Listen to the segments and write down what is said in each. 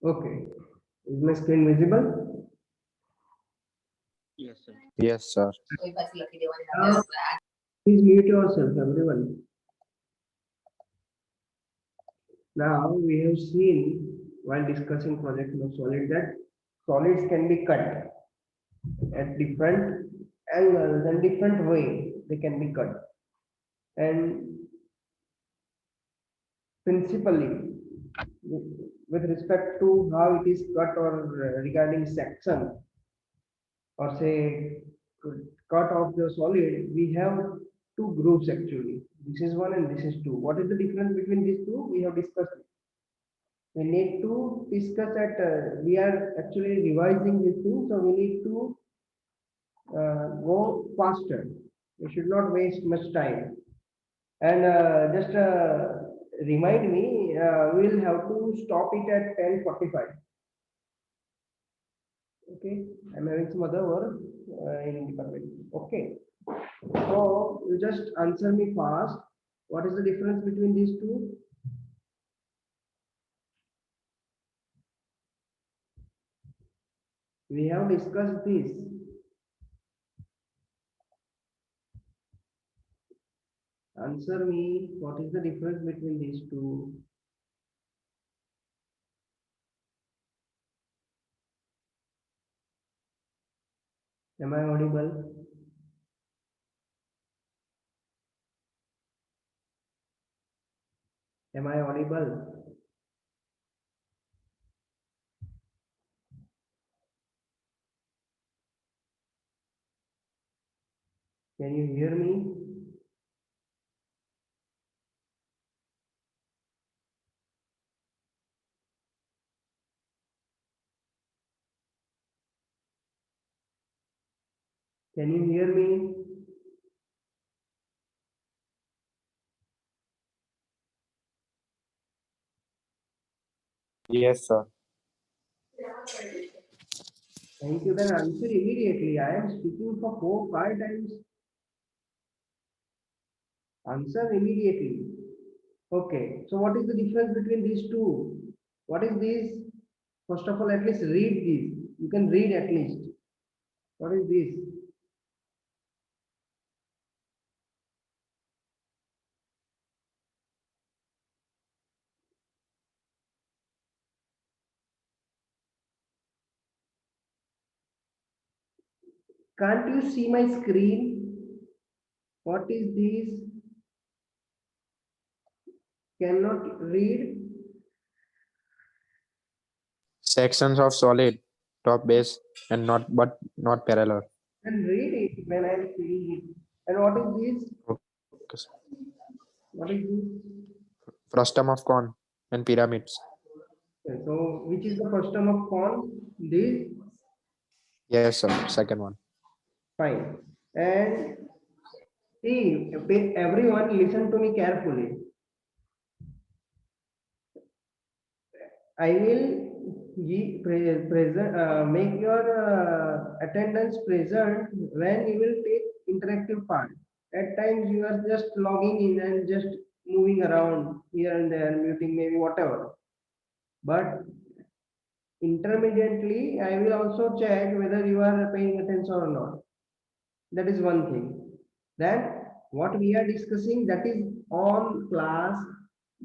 Okay. Is my screen visible? Yes, sir. Yes, sir. Now, please mute yourself, everyone. Now we have seen while discussing projection of solid that solids can be cut at different angles and different way they can be cut. And principally, with respect to how it is cut or regarding section or say cut of the solid, we have two groups actually. This is one and this is two. What is the difference between these two? We have discussed it. We need to discuss that we are actually revising this thing, so we need to go faster. We should not waste much time. And just remind me, we'll have to stop it at 10:45. Okay, I'm having some other work in department. Okay, so you just answer me fast. What is the difference between these two? We have discussed this. Answer me, what is the difference between these two? Am I audible? Am I audible? Can you hear me? Can you hear me? Yes, sir. Thank you. Then answer immediately. I am speaking for 4, 5 times. Answer immediately. Okay. So what is the difference between these two? What is this? First of all, at least read this. You can read at least. What is this? Can't you see my screen? What is this? Cannot read? Sections of solid, top base, and not parallel. And read it when I am saying it. And what is this? Okay, sir. What is this? Frustum of cone and pyramids. Okay, so which is the first term of con? This. Yes, sir. Second one. Fine. And see, everyone listen to me carefully. I will present, make your attendance present when you will take interactive part. At times you are just logging in and just moving around here and there, muting maybe whatever. But intermittently, I will also check whether you are paying attention or not. That is one thing. Then what we are discussing, that is on class,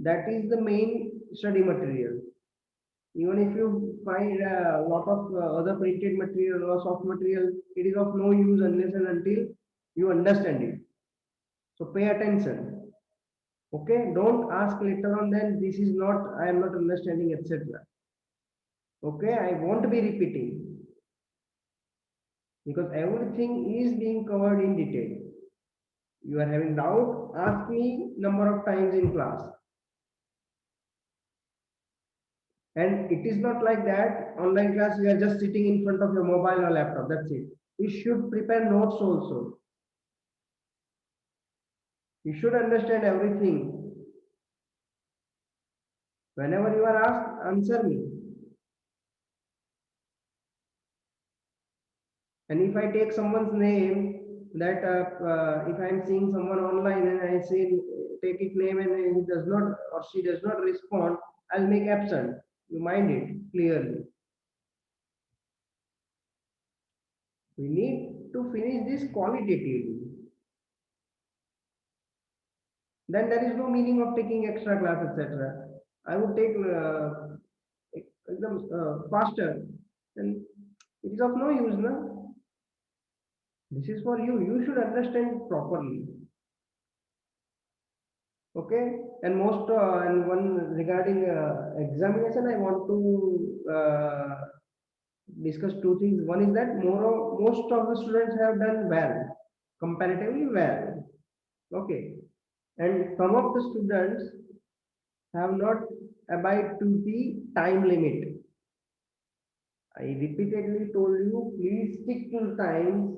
that is the main study material. Even if you find a lot of other printed material or soft material, it is of no use unless and until you understand it. So pay attention. Okay, don't ask later on then this is not, I am not understanding, etc. Okay, I won't be repeating because everything is being covered in detail. You are having doubt, ask me number of times in class. And it is not like that online class you are just sitting in front of your mobile or laptop, that's it. You should prepare notes also. You should understand everything. Whenever you are asked, answer me. And if I take someone's name, that if I am seeing someone online and I say take it name and he does not or she does not respond, I'll make absent. You mind it clearly. We need to finish this qualitatively. Then there is no meaning of taking extra class, etc. I would take exams faster, then it is of no use, no? This is for you. You should understand properly. Okay, and most and one regarding examination, I want to discuss two things. One is that most of the students have done well, comparatively well. Okay, and some of the students have not abide to the time limit. I repeatedly told you, please stick to the times.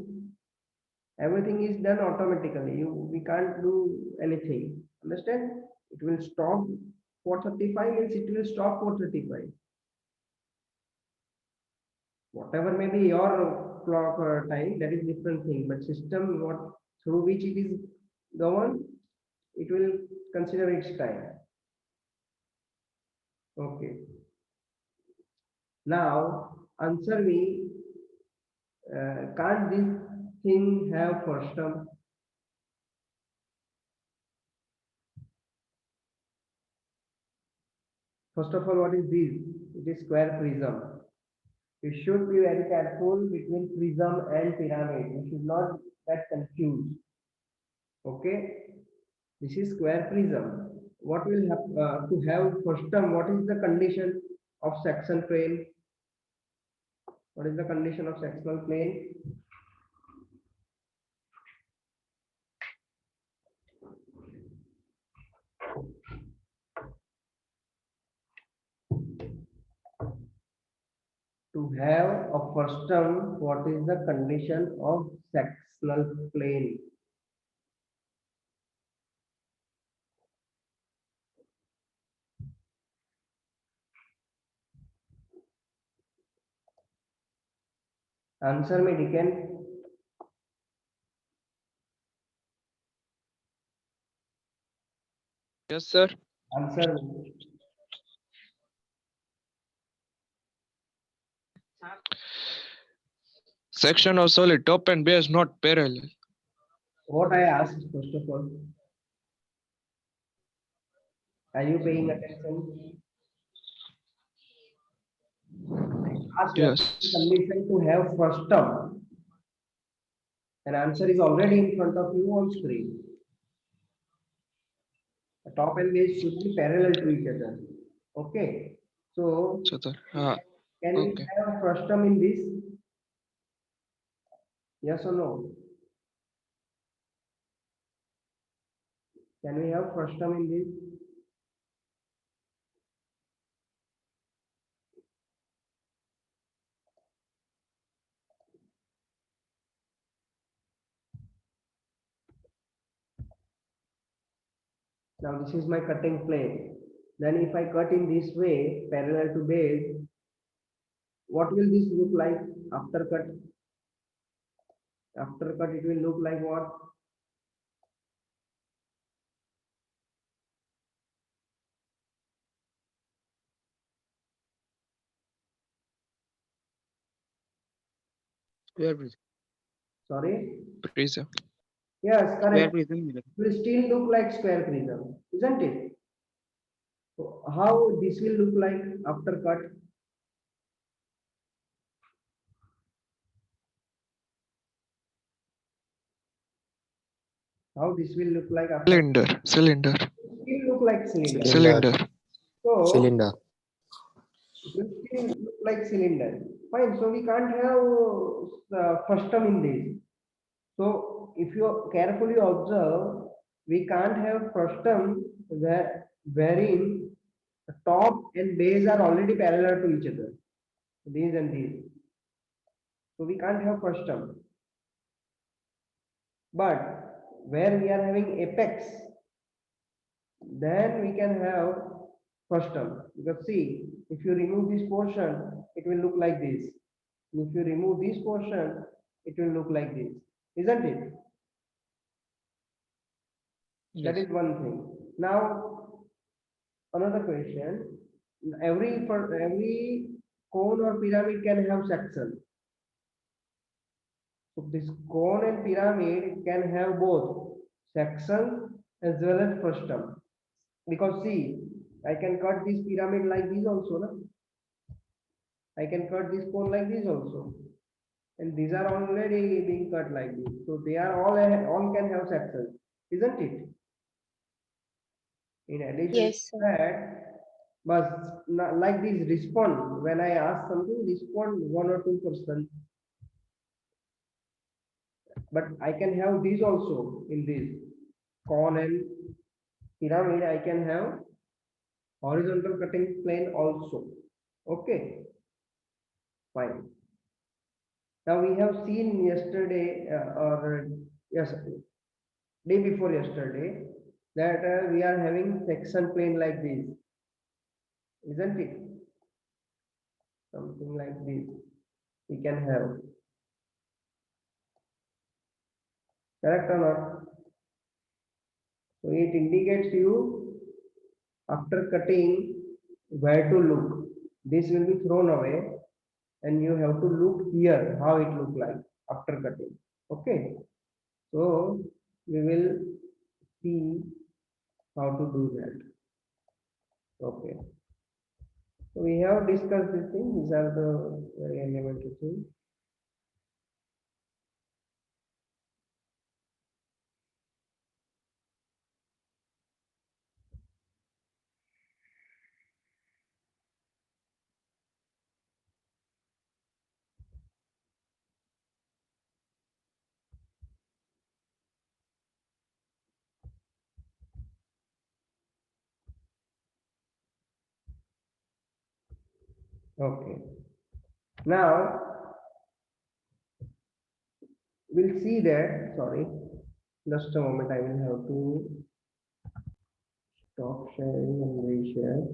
Everything is done automatically. We can't do anything. Understand? It will stop 4:35 means it will stop 4:35. Whatever may be your clock or time, that is different thing. But system what through which it is governed, it will consider its time. Okay. Now answer me. Can't this thing have first term? First of all, what is this? It is square prism. You should be very careful between prism and pyramid. You should not get confused. Okay, this is square prism. What will have to have first term? What is the condition of section plane? What is the condition of sectional plane? To have a first term, what is the condition of sectional plane? Answer me, Deacon. Yes, sir. Answer me. Section of solid top and base not parallel. What I asked first of all. Are you paying attention? Ask what is the Yes. condition to have first term. An answer is already in front of you on screen. The top and base should be parallel to each other. Okay. So So, sir. can we Okay. have first term in this? Yes or no? Can we have first term in this? Now this is my cutting plane. Then if I cut in this way, parallel to base, what will this look like after cut? After cut, it will look like what? Square prism. Sorry? Prism. Yes, Square correct. prism. It will still look like square prism, isn't it? So how this will look like after cut? How this will look like after Cylinder. Cylinder. still look like cylinder. Cylinder. So Cylinder. it will still look like cylinder. Fine. So we can't have first term in this. So if you carefully observe, we can't have first term wherein the top and base are already parallel to each other. These and these. So we can't have first term. But where we are having apex, then we can have first term. Because see, if you remove this portion, it will look like this. If you remove this portion, it will look like this. Isn't it? That Yes. is one thing. Now, another question. every cone or pyramid can have section. So this cone and pyramid can have both section as well as frustum. Because see, I can cut this pyramid like this also, na? I can cut this cone like this also. And these are already being cut like this. So they are all can have sections, isn't it? In addition to Yes, sir. that, but like this respond when I ask something, respond 1 or 2%. But I can have these also in this cone and pyramid. I can have horizontal cutting plane also. Okay, fine. Now we have seen yesterday or yes, day before yesterday that we are having section plane like this, isn't it? Something like this we can have. Correct or not? So it indicates you after cutting where to look. This will be thrown away and you have to look here how it look like after cutting. Okay. So we will see how to do that. Okay. So we have discussed this thing. These are the very elementary things. Okay. Now we'll see that. Sorry, just a moment. I will have to stop sharing and reshare.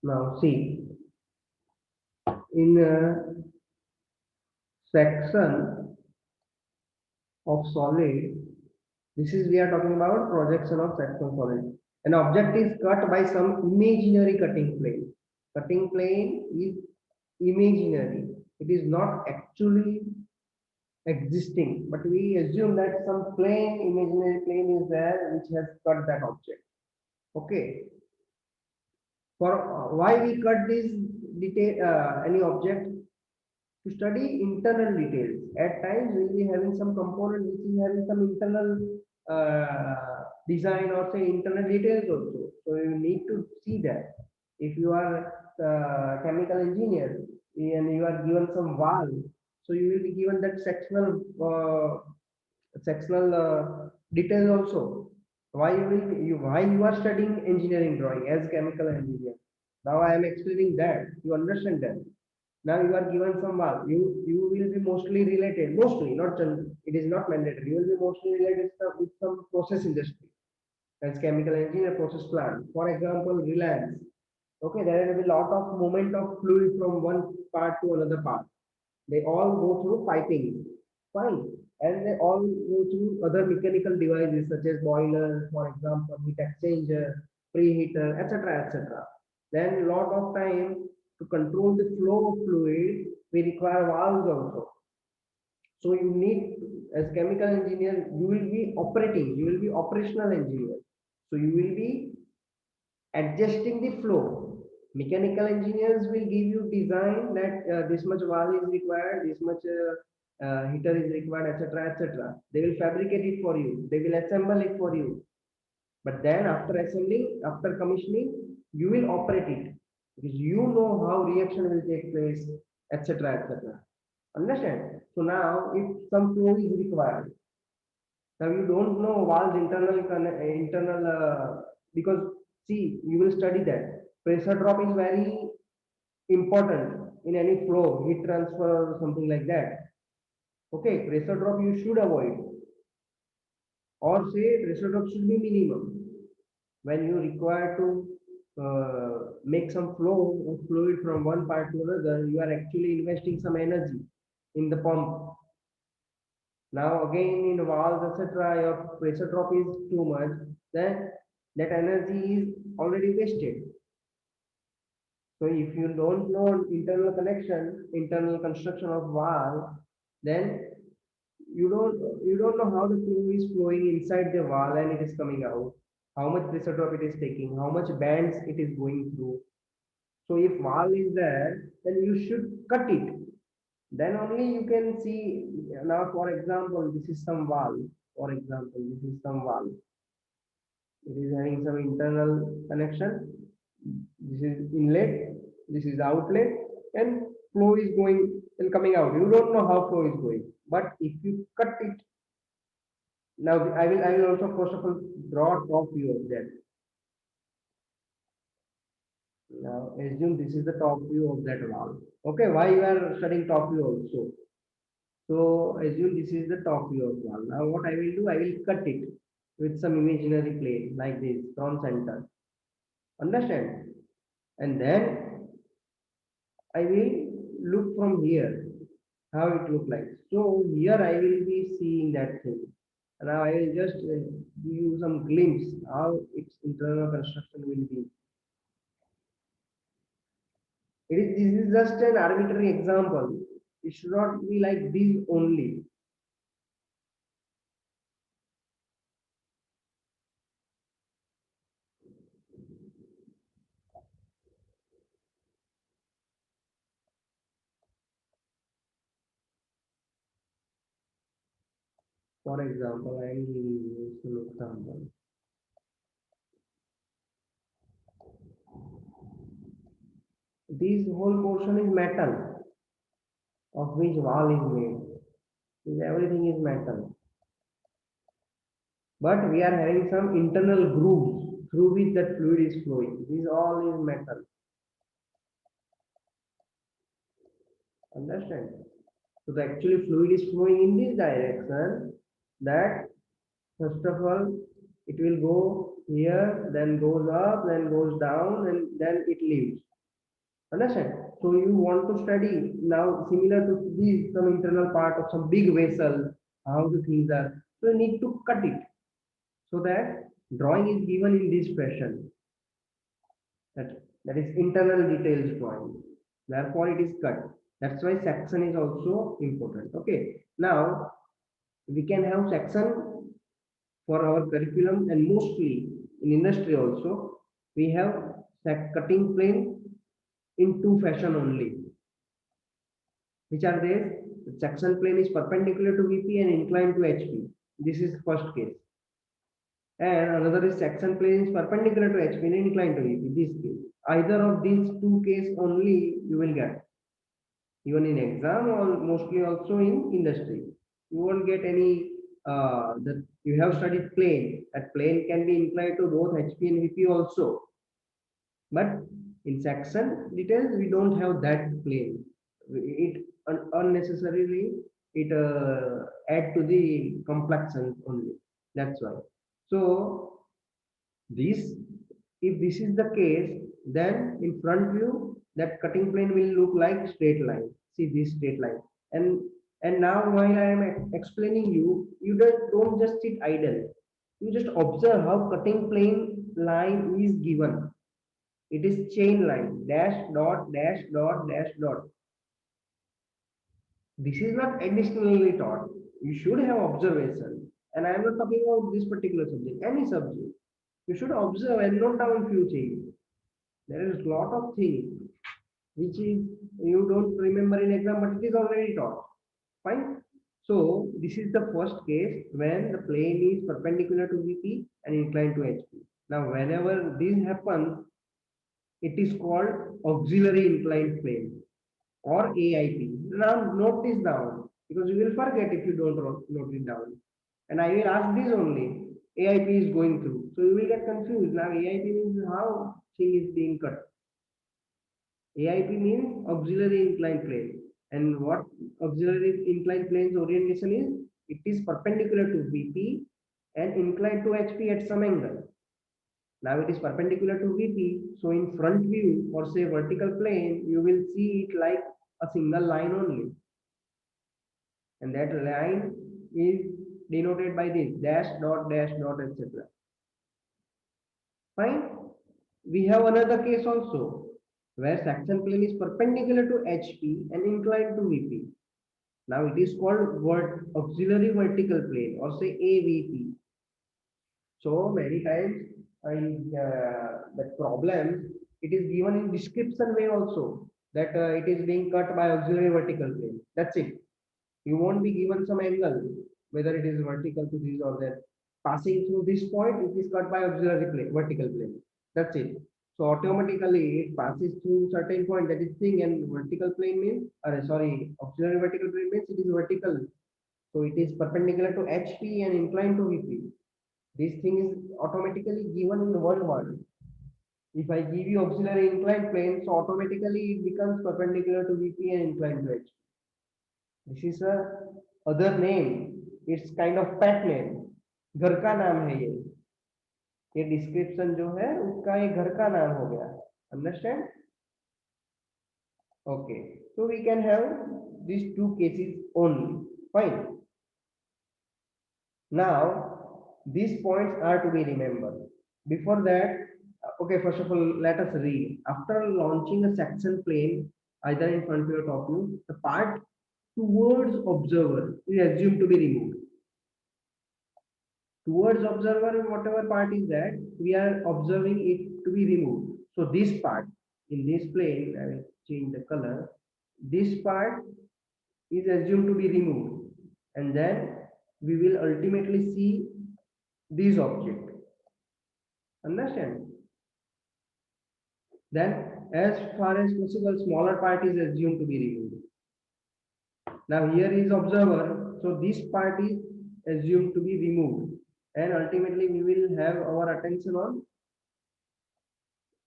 Now see in a section of solid. This is we are talking about projection of section solid. An object is cut by some imaginary cutting plane. Cutting plane is imaginary. It is not actually existing, but we assume that some plane, imaginary plane is there which has cut that object. Okay. For why we cut this detail, any object? To study internal details. At times we will be having some component which is having some internal design or say internal details also. So you need to see that. If you are chemical engineer and you are given some valve, so you will be given that sectional details also. Why you are studying engineering drawing as chemical engineer? Now I am explaining that you understand that. Now you are given some mark. You will be mostly related, mostly not it is not mandatory. You will be mostly related with some process industry as chemical engineer process plant. For example, Reliance. Okay, there will be a lot of movement of fluid from one part to another part. They all go through piping, fine, and they all go through other mechanical devices such as boiler, for example, heat exchanger, preheater, etc., etc. Then lot of time to control the flow of fluid, we require valves also. So you need, as chemical engineer, you will be operating, you will be operational engineer. So you will be adjusting the flow. Mechanical engineers will give you design that this much valve is required, this much heater is required, etc., etc. They will fabricate it for you. They will assemble it for you. But then after assembling, after commissioning, you will operate it because you know how reaction will take place, etc., etc. Understand? So now, if some flow is required, now you don't know valve internal because see you will study that pressure drop is very important in any flow, heat transfer or something like that. Okay, pressure drop you should avoid. or say pressure drop should be minimum. When you require to make some flow of fluid from one part to another, you are actually investing some energy in the pump. Now again in valves, etc., your pressure drop is too much, then that energy is already wasted. So if you don't know internal connection, internal construction of valve, then you don't know how the flow is flowing inside the valve and it is coming out, how much pressure drop it is taking, how much bands it is going through. So if valve is there, then you should cut it. Then only you can see. Now, for example, this is some valve. For example, this is some valve. It is having some internal connection. This is inlet. This is outlet, and flow is going and coming out. You don't know how flow is going, but if you cut it, now I will also first of all draw top view of that. Now assume this is the top view of that valve. Okay, why you are studying top view also? So assume this is the top view of valve. Now what I will do, I will cut it with some imaginary plane like this from center. Understand? And then I will look from here how it look like. So here I will be seeing that thing. Now I will just give you some glimpse how its internal construction will be. This is just an arbitrary example. It should not be like this only. For example, I am giving you some example. This whole portion is metal, of which wall is made. Everything is metal. But we are having some internal grooves through which that fluid is flowing. This all is metal. Understand? So the actually fluid is flowing in this direction. That first of all, it will go here, then goes up, then goes down, and then it leaves. Understand? So you want to study now similar to this some internal part of some big vessel, how the things are. So you need to cut it so that drawing is given in this fashion. That is internal details drawing. Therefore, it is cut. That's why section is also important. Okay. Now we can have section for our curriculum, and mostly in industry also we have cutting plane in two fashion only. Which are there? The section plane is perpendicular to VP and inclined to HP. This is first case. And another is section plane is perpendicular to HP and inclined to VP. This case. Either of these two cases only you will get. Even in exam or mostly also in industry. You won't get any that you have studied plane. That plane can be inclined to both HP and VP also. But in section details, we don't have that plane. It unnecessarily it add to the complexion only. That's why. So this, if this is the case, then in front view that cutting plane will look like straight line. See this straight line, and now while I am explaining you, you don't just sit idle. You just observe how cutting plane line is given. It is chain line, dash dot dash dot dash dot. This is not additionally taught. You should have observation. And I am not talking about this particular subject, any subject. You should observe and note down few things. There is a lot of things which is you don't remember in exam, but it is already taught. Fine. So this is the first case when the plane is perpendicular to VP and inclined to HP. Now, whenever this happens, it is called auxiliary inclined plane or AIP. Now note this down because you will forget if you don't note it down. And I will ask this only. AIP is going through. So you will get confused. Now AIP means how thing is being cut. AIP means auxiliary inclined plane. And what auxiliary inclined plane's orientation is? It is perpendicular to VP and inclined to HP at some angle. Now it is perpendicular to VP. So in front view or say vertical plane, you will see it like a single line only. And that line is denoted by this dash dot etc. Fine. We have another case also where section plane is perpendicular to HP and inclined to VP. Now it is called auxiliary vertical plane or say AVP. So many times in the problem, it is given in description way also that it is being cut by auxiliary vertical plane. That's it. You won't be given some angle, whether it is vertical to this or that. Passing through this point, it is cut by auxiliary plane, vertical plane. That's it. So automatically it passes through certain point, that is thing, and vertical plane means, sorry, auxiliary vertical plane means it is vertical. So it is perpendicular to HP and inclined to VP. This thing is automatically given in one word. If I give you auxiliary inclined plane, so automatically it becomes perpendicular to VP and inclined to HP. This is a other name. It's kind of pet name. घर का नाम है ये description जो है उसका ये घर का नाम हो गया. Understand? Okay. So we can have these two cases only. Fine. Now these points are to be remembered. Before that, okay, first of all, let us read. After launching a section plane, either in front view or top view, the part towards observer is assumed to be removed. Towards observer, whatever part is that, we are observing it to be removed. So this part, in this plane, I will change the color. This part is assumed to be removed. And then we will ultimately see this object. Understand? Then as far as possible, smaller part is assumed to be removed. Now here is observer, so this part is assumed to be removed, and ultimately we will have our attention on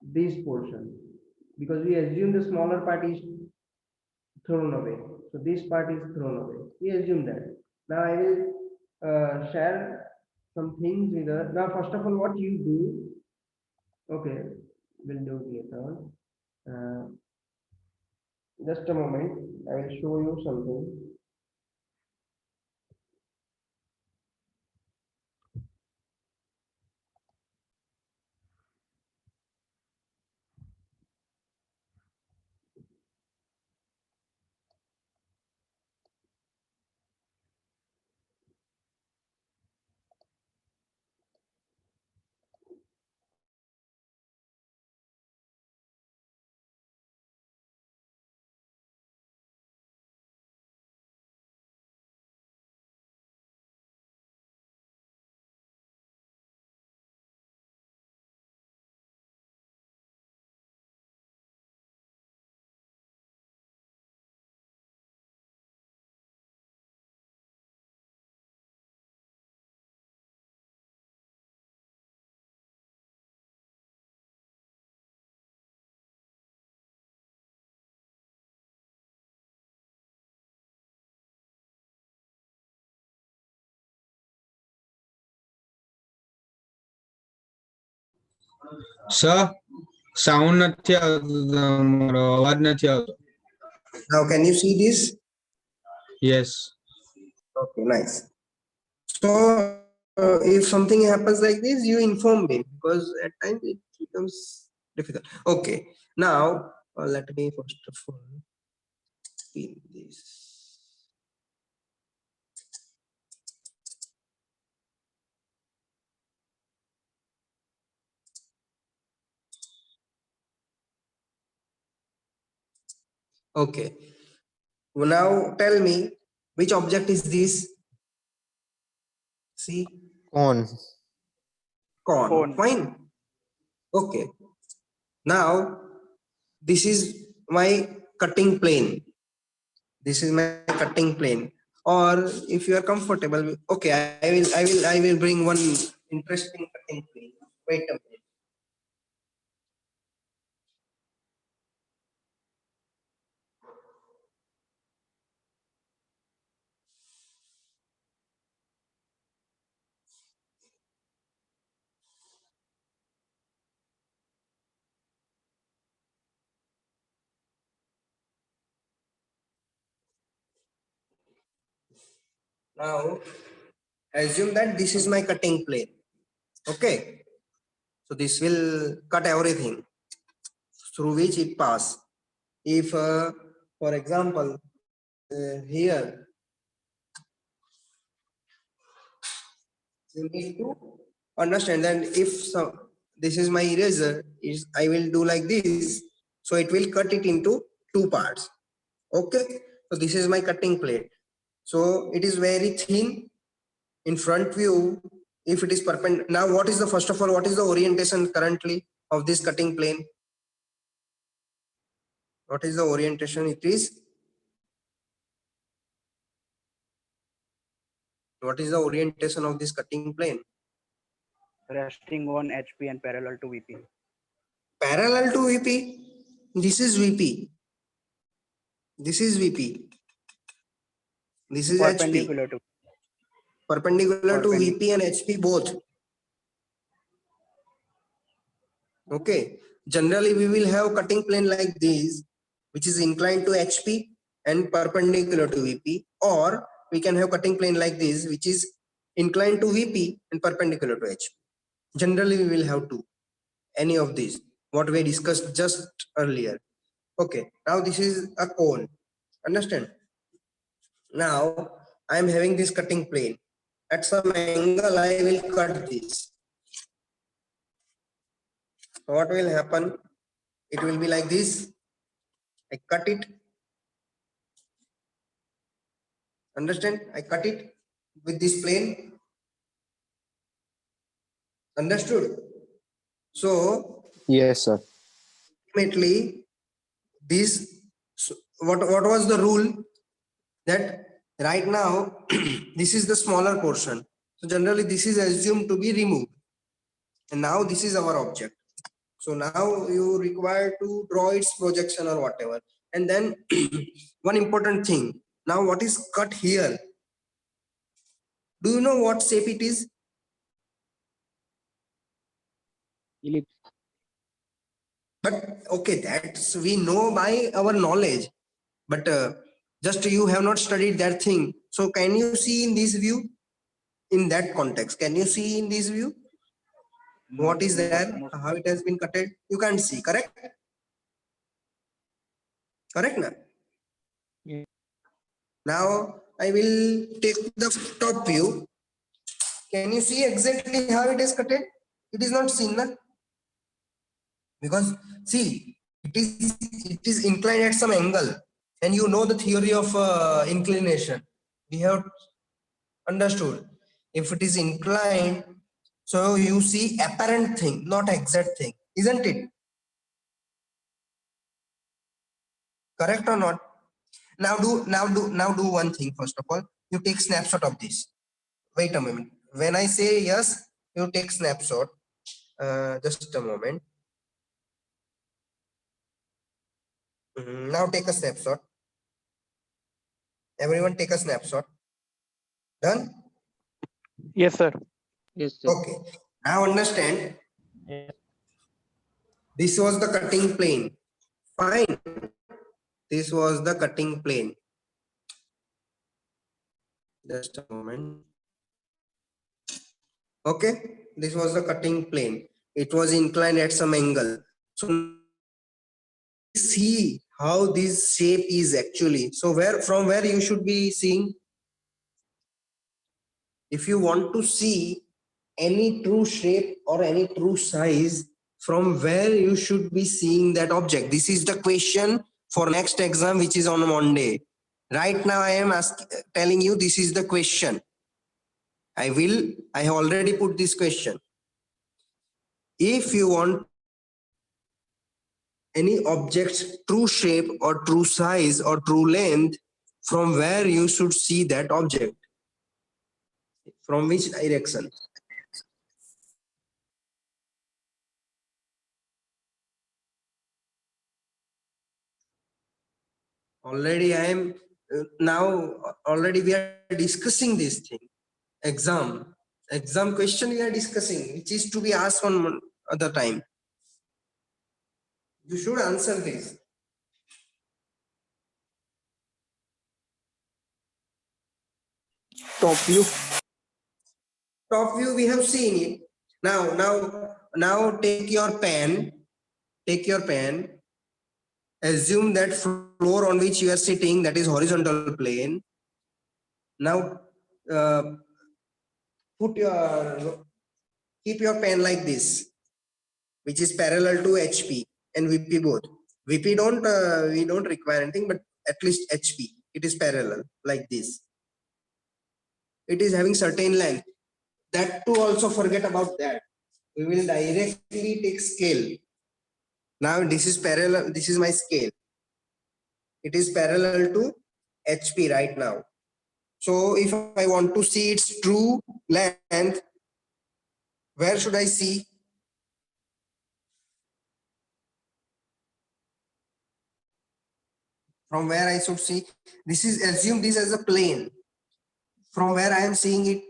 this portion because we assume the smaller part is thrown away. So this part is thrown away. We assume that. Now I will share some things with us. Now first of all, what you do, okay, we'll do it later. Just a moment, I will show you something. Sir sound નથી આવતો તમારો અવાજ નથી આવતો. Now can you see this? Yes. Okay, nice. So if something happens like this, you inform me because at times it becomes difficult. Okay, now let me first of all spin this. Okay, well, now tell me which object is this? See, Cone. cone. Fine. Okay, now this is my cutting plane. This is my cutting plane. Or if you are comfortable, okay, I will bring one interesting cutting plane. Wait a minute. Now, assume that this is my cutting plane. Okay. So this will cut everything through which it pass. If, for example, here you need to understand that if this is my eraser, is I will do like this, so it will cut it into two parts. Okay, so this is my cutting plate. So it is very thin in front view. If it is perpendicular, now what is the first of all, what is the orientation currently of this cutting plane? What is the orientation? It is, what is the orientation of this cutting plane? Resting on HP and parallel to VP. Parallel to VP. This is VP. This is VP. This is HP. Perpendicular to. Perpendicular to VP and HP both. Okay. Generally, we will have cutting plane like this, which is inclined to HP and perpendicular to VP, or we can have cutting plane like this, which is inclined to VP and perpendicular to HP. Generally, we will have two, any of these, what we discussed just earlier. Okay, now this is a cone. Understand? Now, I am having this cutting plane. At some angle, I will cut this. What will happen? It will be like this. I cut it. Understand? I cut it with this plane. Understood? So, Yes, sir. ultimately, this, what was the rule? That right now, this is the smaller portion. So generally, this is assumed to be removed. And now this is our object. So now you require to draw its projection or whatever. And then one important thing. Now what is cut here? Do you know what shape it is? Ellipse. But okay, that's we know by our knowledge. But just you have not studied that thing. So can you see in this view? In that context, can you see in this view? What is there? How it has been cutted? You can't see, correct? Correct, na? Yeah. Now I will take the top view. Can you see exactly how it is cutted? It is not seen, na? Because see, it is inclined at some angle, and you know the theory of inclination. We have understood. If it is inclined, so you see apparent thing, not exact thing, isn't it? Correct or not? Now do one thing. First of all, you take snapshot of this. Wait a moment. When I say yes, you take snapshot. Just a moment. Now take a snapshot. Everyone take a snapshot. Done? Yes, sir. Yes, sir. Okay. Now understand. This was the cutting plane. Fine. This was the cutting plane. Just a moment. Okay. This was the cutting plane. It was inclined at some angle. So see how this shape is actually. So from where you should be seeing? If you want to see any true shape or any true size, from where you should be seeing that object? This is the question for next exam, which is on Monday. Right now I am telling you this is the question. I have already put this question. If you want any object's true shape or true size or true length, from where you should see that object? From which direction? Already I am now already we are discussing this thing. Exam question we are discussing, which is to be asked on other time. You should answer this. top view. Top view, we have seen it. Now take your pen. Take your pen. Assume that floor on which you are sitting, that is horizontal plane. Now keep your pen like this, which is parallel to HP and VP both. VP we don't require anything, but at least HP, it is parallel like this. It is having certain length. That too also forget about that. We will directly take scale. Now this is parallel, this is my scale. It is parallel to HP right now. So if I want to see its true length, where should I see? From where I should see? This is, assume this as a plane. From where I am seeing it,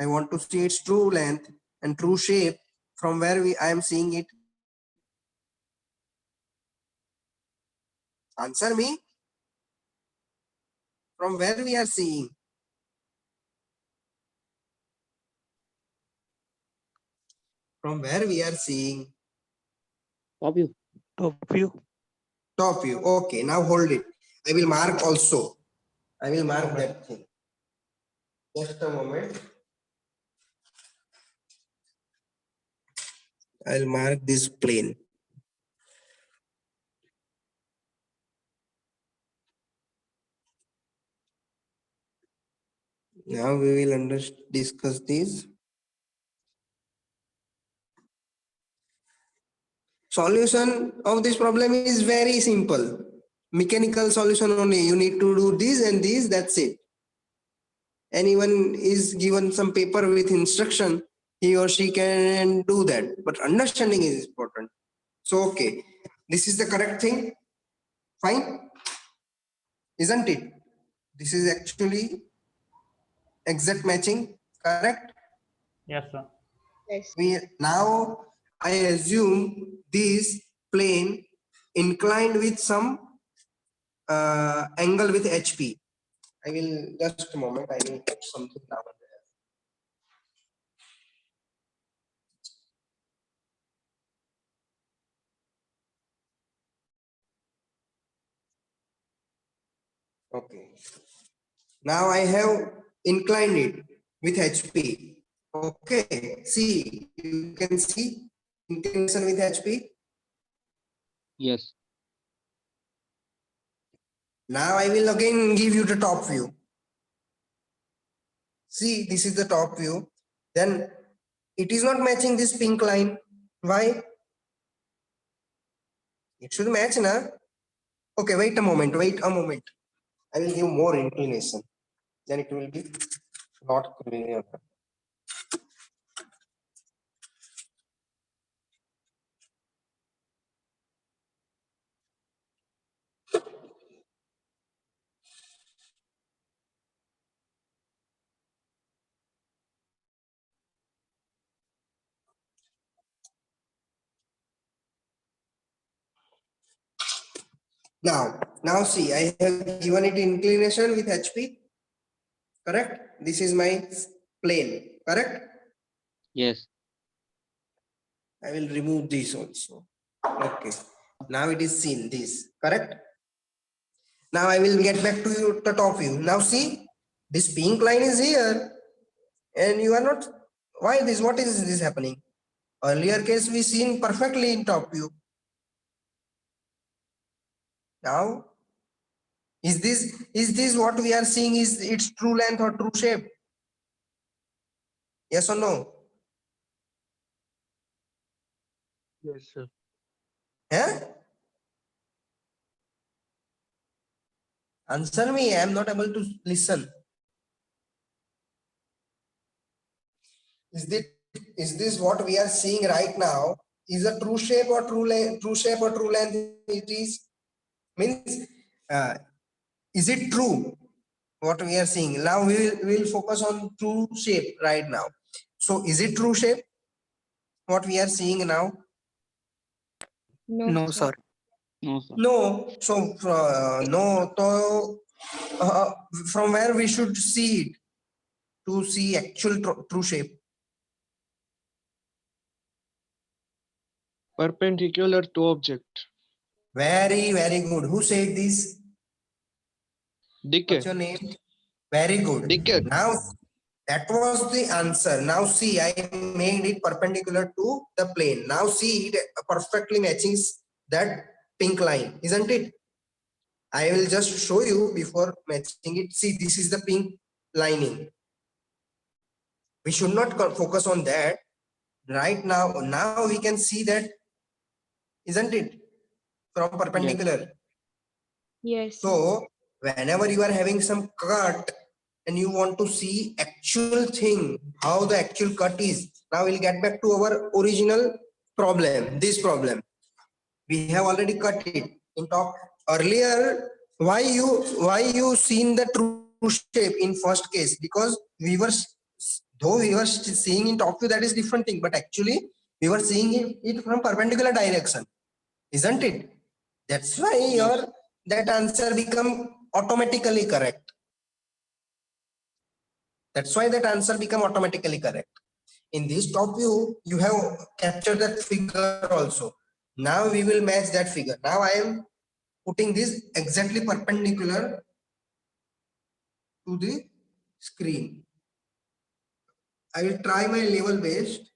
I want to see its true length and true shape. From where I am seeing it? Answer me. From where we are seeing? From where we are seeing? Top view. Top view. Top view. Okay, now hold it. I will mark also. I will mark that thing. Just a moment. I'll mark this plane. Now we will discuss this. Solution of this problem is very simple. Mechanical solution only. You need to do this and this, that's it. Anyone is given some paper with instruction, he or she can do that. But understanding is important. So, okay, this is the correct thing. Fine. Isn't it? This is actually exact matching, correct? Yes, sir. Now I assume this plane inclined with some angle with HP. I will just a moment. I will put something down there. Okay. Now I have inclined it with HP. Okay. See, you can see inclination with HP. Yes. Now I will again give you the top view. See, this is the top view. Then it is not matching this pink line. Why? It should match, na? Okay, wait a moment. I will give more inclination. Then it will be not clear. Now see, I have given it inclination with HP. Correct? This is my plane. Correct? Yes. I will remove this also. Okay. Now it is seen this. Correct? Now I will get back to you the top view. Now see, this pink line is here. And you are not. Why this? What is this happening? Earlier case we seen perfectly in top view. Now, is this what we are seeing is its true length or true shape? Yes or no? Yes, sir. Yeah? Answer me. I am not able to listen. Is this what we are seeing right now? Is a true shape or true length? It is means. Is it true? What we are seeing now, we will focus on true shape right now. So, is it true shape? What we are seeing now? No, sir. No, sir. No. So, no. So, uh, from where we should see it to see actual true shape? Perpendicular to object. Very, very good. Who said this? Decay. What's your name? Very good. Decay. Now that was the answer. Now see, I made it perpendicular to the plane. Now see, it perfectly matches that pink line, isn't it? I will just show you before matching it. See, this is the pink lining. We should not focus on that right now. Now we can see that, isn't it? From perpendicular. Yes. So whenever you are having some cut and you want to see actual thing, how the actual cut is, now we'll get back to our original problem, this problem. We have already cut it in top earlier. Why you seen the true shape in first case? Because we were, though we were seeing in top view, that is different thing, but actually we were seeing it from perpendicular direction, isn't it? That's why your that answer become automatically correct. That's why that answer become automatically correct. In this top view, you have captured that figure also. Now we will match that figure. Now I am putting this exactly perpendicular to the screen. I will try my level best.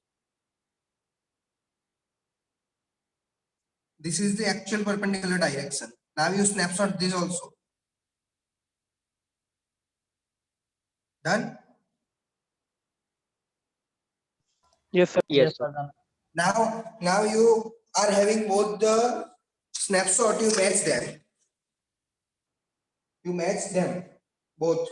This is the actual perpendicular direction. Now you snapshot this also. Done? Yes, sir. Yes, sir. Now you are having both the snapshot, you match them. You match them both.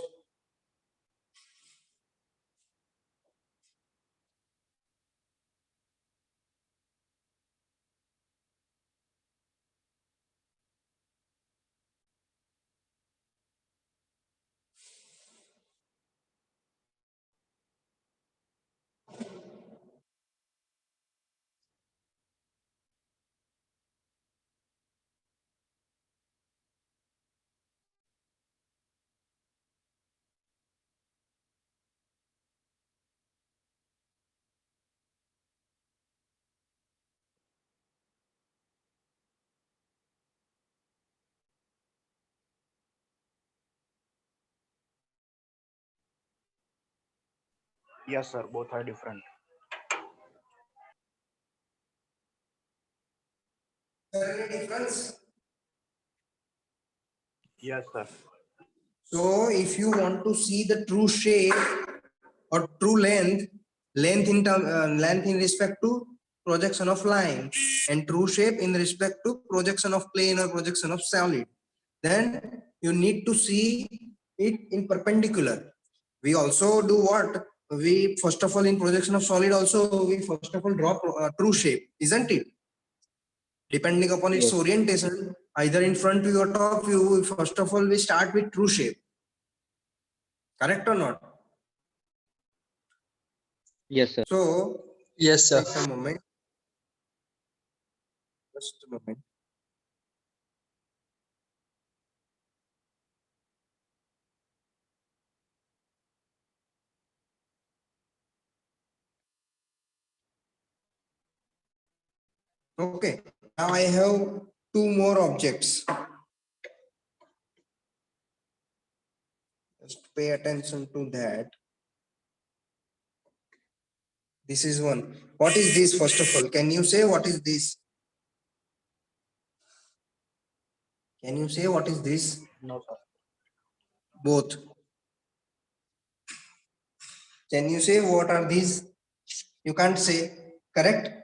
Yes, sir. Both are different. Is there any difference? Yes, sir. So if you want to see the true shape or true length in respect to projection of line, and true shape in respect to projection of plane or projection of solid, then you need to see it in perpendicular. We also do what? We first of all in projection of solid also we first of all draw true shape, isn't it? Depending upon its Yes. orientation, either in front view or top view, first of all we start with true shape. Correct or not? Yes, sir. So Yes, sir. take a moment. Just a moment. Okay. Now I have two more objects. Just pay attention to that. This is one. What is this first of all? Can you say what is this? Can you say what is this? No, sir. Both. Can you say what are these? You can't say, correct?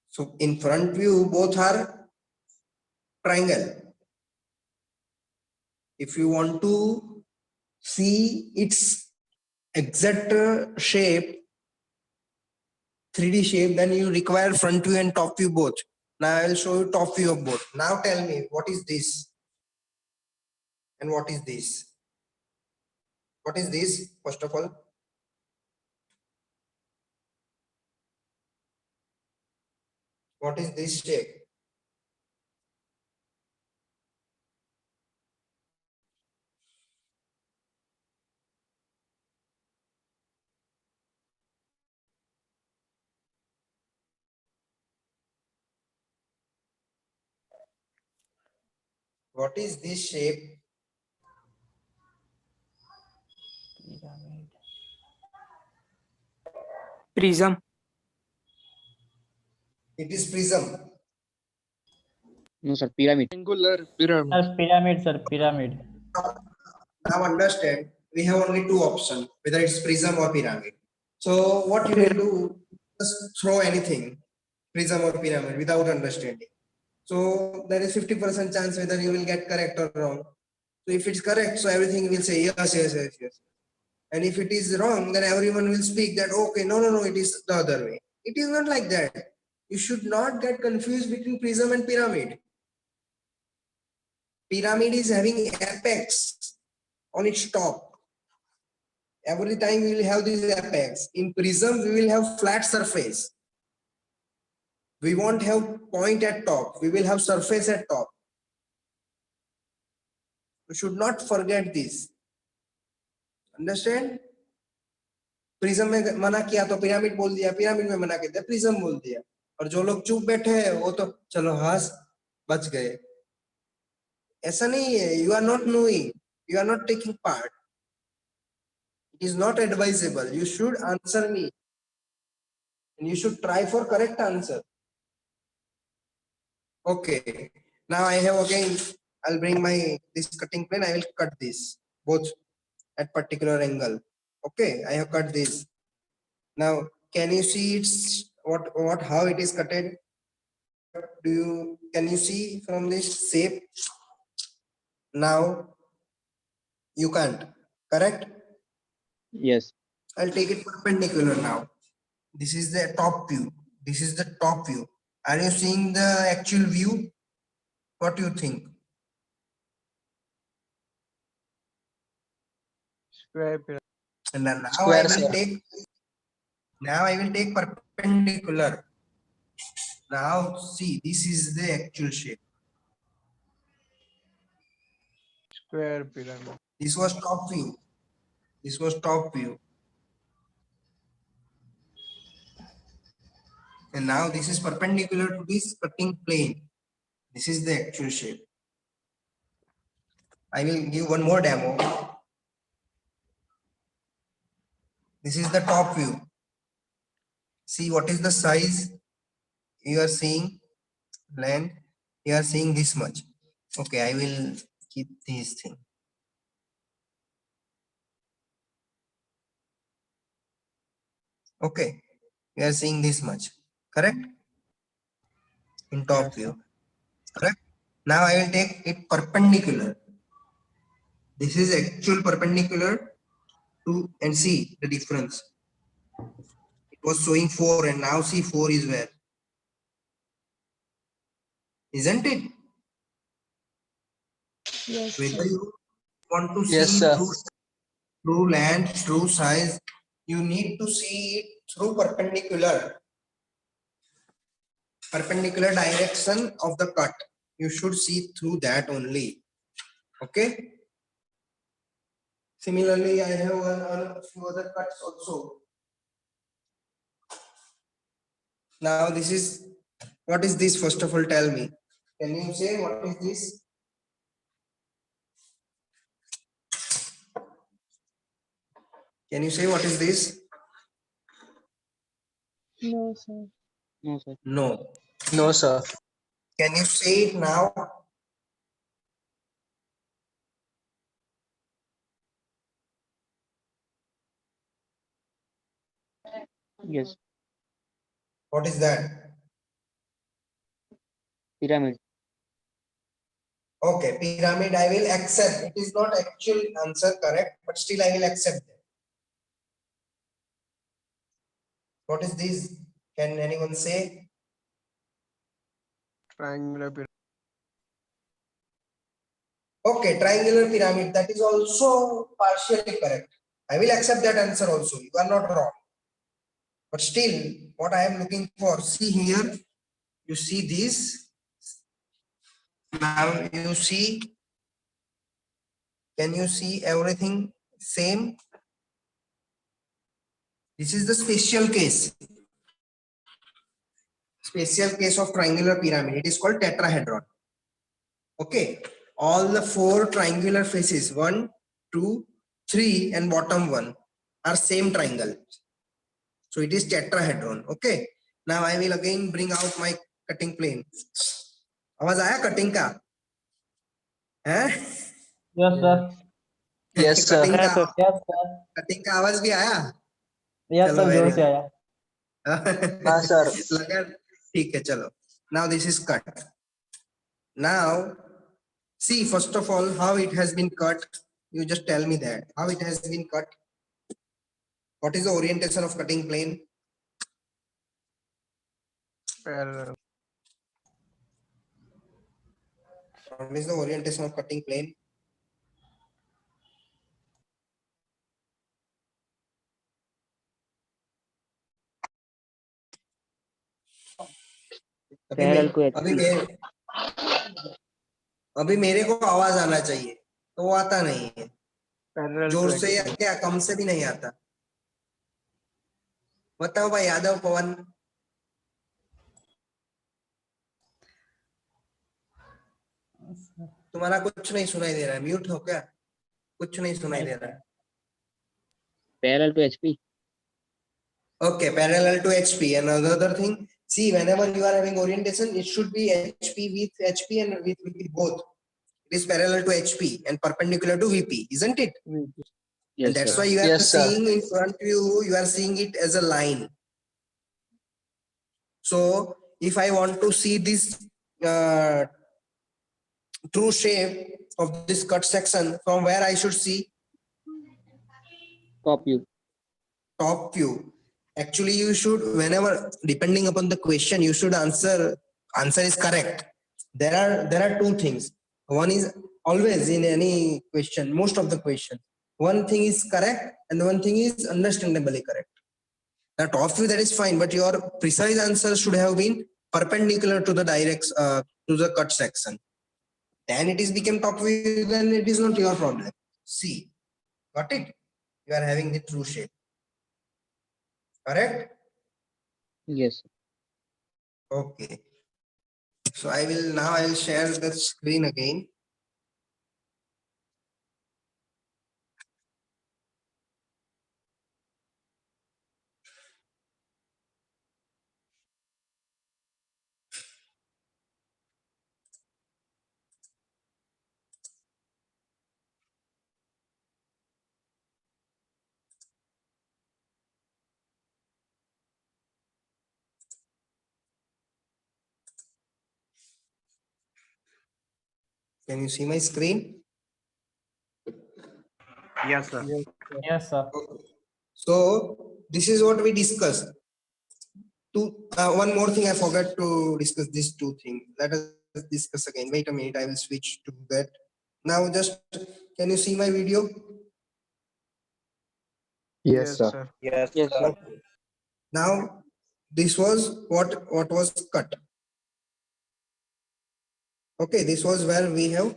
So in front view, both are triangle. If you want to see its exact shape, 3D shape, then you require front view and top view both. Now I will show you top view of both. Now tell me, what is this? And what is this? What is this, first of all? What is this shape? What is this shape? Prism. It is prism. No, sir. Pyramid. Triangular pyramid. Sir, pyramid, sir, pyramid. Now understand, we have only two options, whether it's prism or pyramid. So what you will do, just throw anything, prism or pyramid, without understanding. So there is 50% chance whether you will get correct or wrong. So if it's correct, so everything will say yes, yes, yes, yes. And if it is wrong, then everyone will speak that, okay, no, no, no, it is the other way. It is not like that. You should not get confused between prism and pyramid. Pyramid is having apex on its top. Every time we will have this apex. In prism, we will have flat surface. We won't have point at top. We will have surface at top. You should not forget this. Understand? Prism में मना किया तो pyramid बोल दिया, pyramid में मना किया prism बोल दिया, और जो लोग चुप बैठे हैं वो तो चलो हास बच गए. ऐसा नहीं है. You are not knowing. You are not taking part. It is not advisable. You should answer me. And you should try for correct answer. Okay. Now I have again, I'll bring my this cutting plane. I will cut this both at particular angle. Okay, I have cut this. Now, can you see it's how it is cutted? Can you see from this shape? Now, you can't, correct? Yes. I'll take it perpendicular now. This is the top view. This is the top view. Are you seeing the actual view? What do you think? Square pyramid. And then now Square, I will sir. take perpendicular. Now see, this is the actual shape. Square pyramid. This was top view. This was top view. And now this is perpendicular to this cutting plane. This is the actual shape. I will give one more demo. This is the top view. See what is the size you are seeing, length, you are seeing this much. Okay, I will keep this thing. Okay, you are seeing this much, correct? In top view, correct? Now I will take it perpendicular. This is actual perpendicular to, and see the difference. It was showing 4 and now see 4 is where? Isn't it? Yes, Whether sir. you want to Yes, see sir. through length, through size, you need to see it through perpendicular direction of the cut. You should see through that only. Okay. Similarly, I have a few other cuts also. Now this is, what is this? First of all, tell me. Can you say what is this? Can you say what is this? No, sir. No, sir. No. No, sir. Can you say it now? Yes. What is that? Pyramid. Okay, pyramid, I will accept. It is not actual answer correct, but still I will accept that. What is this? Can anyone say? Triangular pyramid. Okay, triangular pyramid, that is also partially correct. I will accept that answer also. You are not wrong. But still, what I am looking for, see here, you see this. Now you see, can you see everything same? This is the special case. Special case of triangular pyramid. It is called tetrahedron. Okay. all the 4 triangular faces, 1, 2, 3, and bottom one are same triangle. So it is tetrahedron. Okay. Now I will again bring out my cutting plane. आवाज आया cutting का? हैं? Yes, sir. Yes, sir. Cutting का Yes, sir. Cutting का आवाज भी आया? Yes, चलो sir. very जोर से आया. हाँ, sir. लगा ठीक है चलो. Now this is cut. Now see first of all how it has been cut. You just tell me that how it has been cut. What is the orientation of cutting plane? Parallel. What is the orientation of cutting plane? Parallel to अभी मेरे को आवाज आना चाहिए तो वो आता नहीं है. Parallel जोर to से या क्या कम से भी नहीं आता. बताओ भाई यादव पवन. तुम्हारा कुछ नहीं सुनाई दे रहा है. म्यूट हो क्या? कुछ नहीं सुनाई दे रहा है. Parallel to HP. Okay, parallel to HP. And another thing, see, whenever you are having orientation, it should be HP with HP and with VP both. It is parallel to HP and perpendicular to VP, isn't it? Yes, And that's sir. why you are Yes, sir. seeing in front of you, you are seeing it as a line. So if I want to see this true shape of this cut section, from where I should see? Top view. Top view. Actually, you should, whenever, depending upon the question, you should answer is correct. There are two things. One is always in any question, most of the question. One thing is correct and one thing is understandably correct. The top view, that is fine, but your precise answer should have been perpendicular to the to the cut section. Then it is became top view, then it is not your problem. See, got it? You are having the true shape. Correct? Yes. Okay. So I will share the screen again. Can you see my screen? Yes, sir. Yes, sir. Okay. So this is what we discussed. One more thing I forgot to discuss, these two things. Let us discuss again. Wait a minute, I will switch to that. Now just, can you see my video? Yes, sir. Yes, Yes, sir. Now this was what was cut. Okay, this was where we have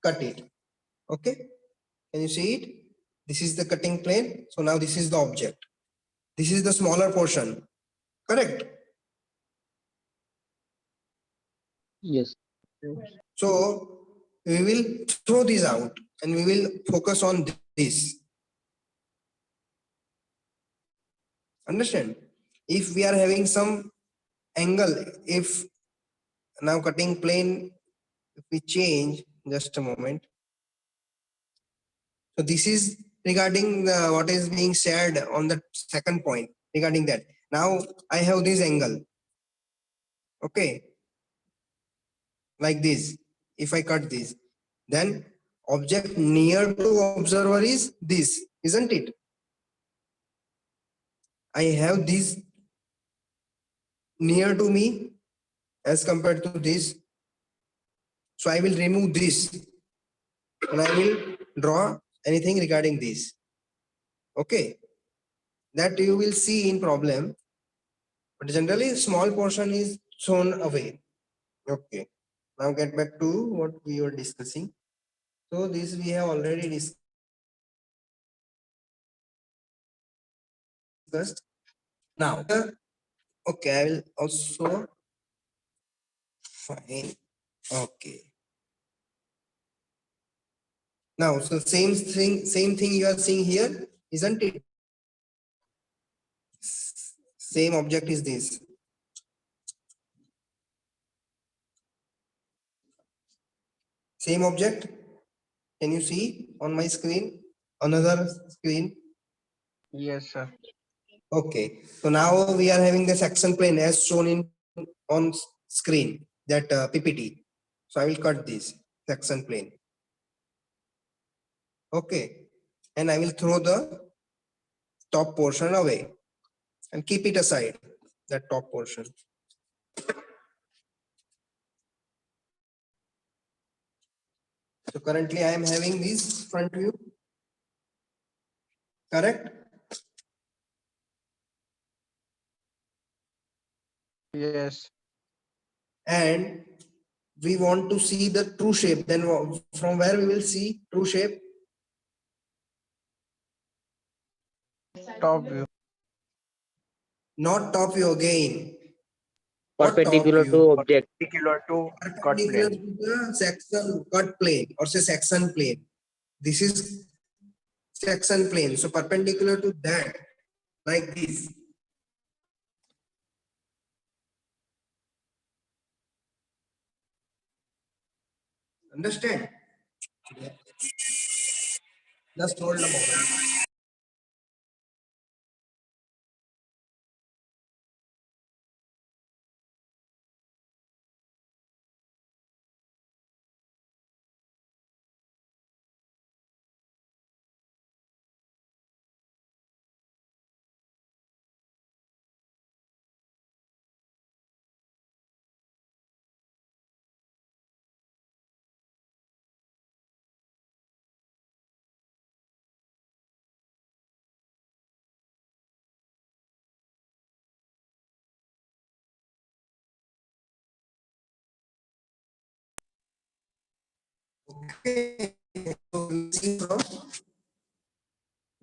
cut it. Okay, can you see it? This is the cutting plane. So now this is the object. This is the smaller portion. Correct? Yes. So we will throw these out and we will focus on this. Understand? If we are having some angle, if now cutting plane, if we change, just a moment. So this is regarding what is being shared on the second point regarding that. Now I have this angle. Okay. Like this. If I cut this, then object near to observer is this, isn't it? I have this near to me as compared to this. So I will remove this and I will draw anything regarding this. Okay. That you will see in problem. But generally small portion is thrown away. Okay. Now get back to what we were discussing. So this we have already discussed. Now, okay, I will also fine. Okay. Now, so same thing you are seeing here, isn't it? Same object is this. Same object. Can you see on my screen? Another screen. Yes, sir. Okay. So now we are having the section plane as shown in on screen, that PPT. So I will cut this section plane. Okay. And I will throw the top portion away and keep it aside, that top portion. So currently I am having this front view. Correct? Yes. And we want to see the true shape. Then from where we will see true shape? Top view. Not top view again. What top Perpendicular view? to object. Perpendicular to cut Perpendicular plane. to the section cut plane, or say section plane. This is section plane. So perpendicular to that, like this. Understand? Just hold a moment. Okay. So we see from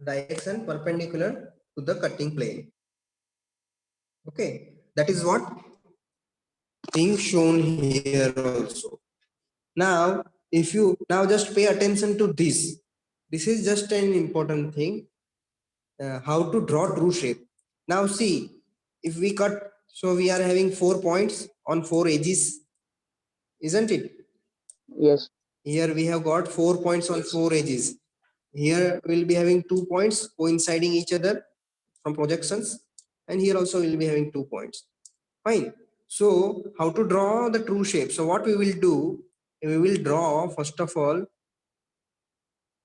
direction perpendicular to the cutting plane. Okay, that is what being shown here also. Now, if you now just pay attention to this, this is just an important thing, how to draw true shape. Now see, if we cut, so we are having 4 points on 4 edges, isn't it? Yes. Here we have got 4 points on 4 edges. Here we'll be having 2 points coinciding each other from projections, and here also we'll be having 2 points. Fine. So how to draw the true shape? So what we will do, we will draw first of all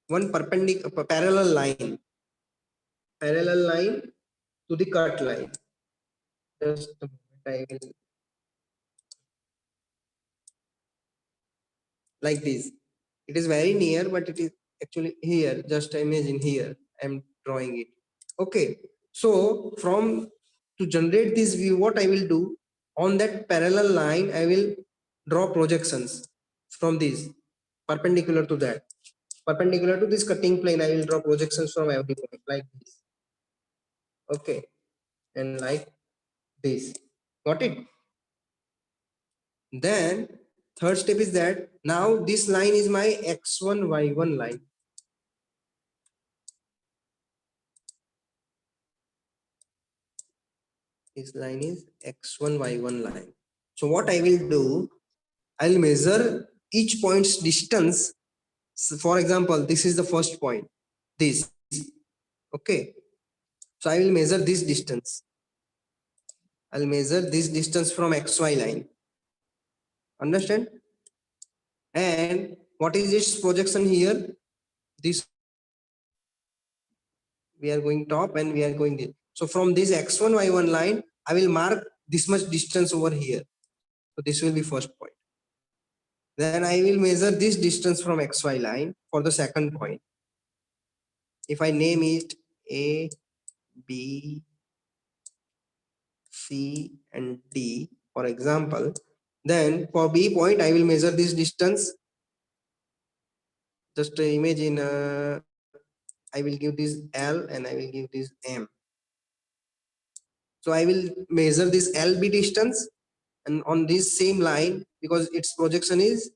one perpendicular parallel line to the cut line. Just a moment, I will like this. It is very near, but it is actually here. Just imagine here. I'm drawing it. Okay. So from to generate this view, what I will do, on that parallel line, I will draw projections from this perpendicular to that. Perpendicular to this cutting plane, I will draw projections from every point like this. Okay. And like this. Got it? Then third step is that now this line is my x1 y1 line. This line is x1 y1 line. So what I will do, I'll measure each point's distance. So for example, this is the first point, this. Okay. So I will measure this distance. I'll measure this distance from xy line. Understand? And what is its projection here? This, we are going top and we are going this. So from this x1 y1 line, I will mark this much distance over here. So this will be first point. Then I will measure this distance from xy line for the second point. If I name it A, B, C, and D, for example, then for B point, I will measure this distance. Just imagine, I will give this L and I will give this M. So I will measure this LB distance, and on this same line, because its projection is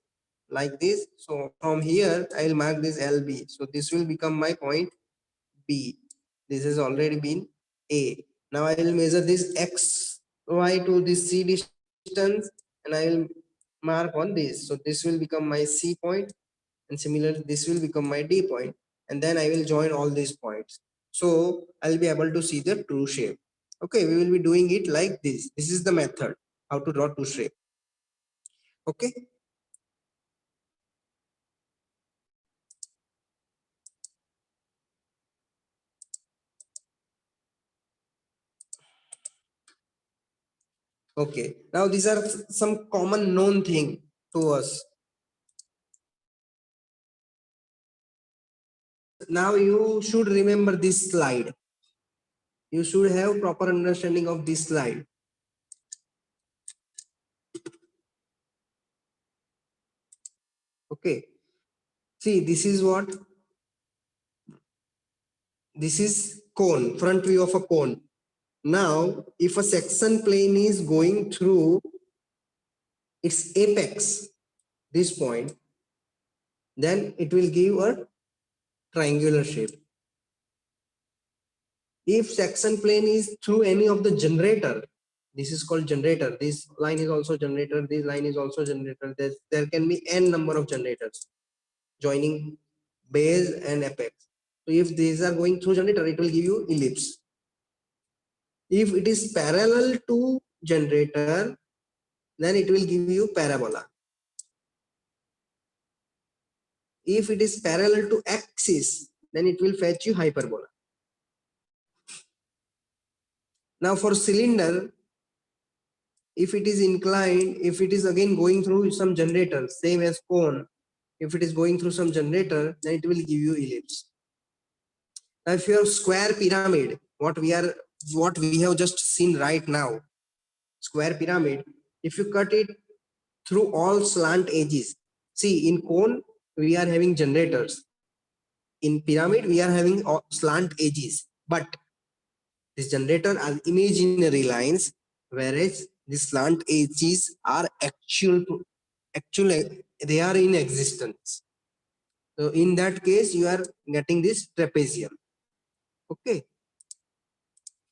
like this. So from here I will mark this LB. So this will become my point B. This has already been A. Now I will measure this XY to this C distance and I will mark on this. So this will become my C point, and similarly this will become my D point, and then I will join all these points. So I'll be able to see the true shape. Okay, we will be doing it like this. This is the method how to draw true shape. Okay. Okay, now these are some common known thing to us. Now you should remember this slide. You should have proper understanding of this slide. Okay, see, this is what, this is cone, front view of a cone. Now if a section plane is going through its apex, this point, then it will give a triangular shape. If section plane is through any of the generator, this is called generator, this line is also generator, this line is also generator, there can be n number of generators joining base and apex. So if these are going through generator, it will give you ellipse. If it is parallel to generator, then it will give you parabola. If it is parallel to axis, then it will fetch you hyperbola. Now for cylinder, if it is inclined, if it is again going through some generator, same as cone, if it is going through some generator, then it will give you ellipse. Now if you have square pyramid, what we have just seen right now, square pyramid, if you cut it through all slant edges, see, in cone we are having generators, in pyramid we are having slant edges, but this generator are imaginary lines, whereas the slant edges are actually they are in existence. So in that case you are getting this trapezium. Okay,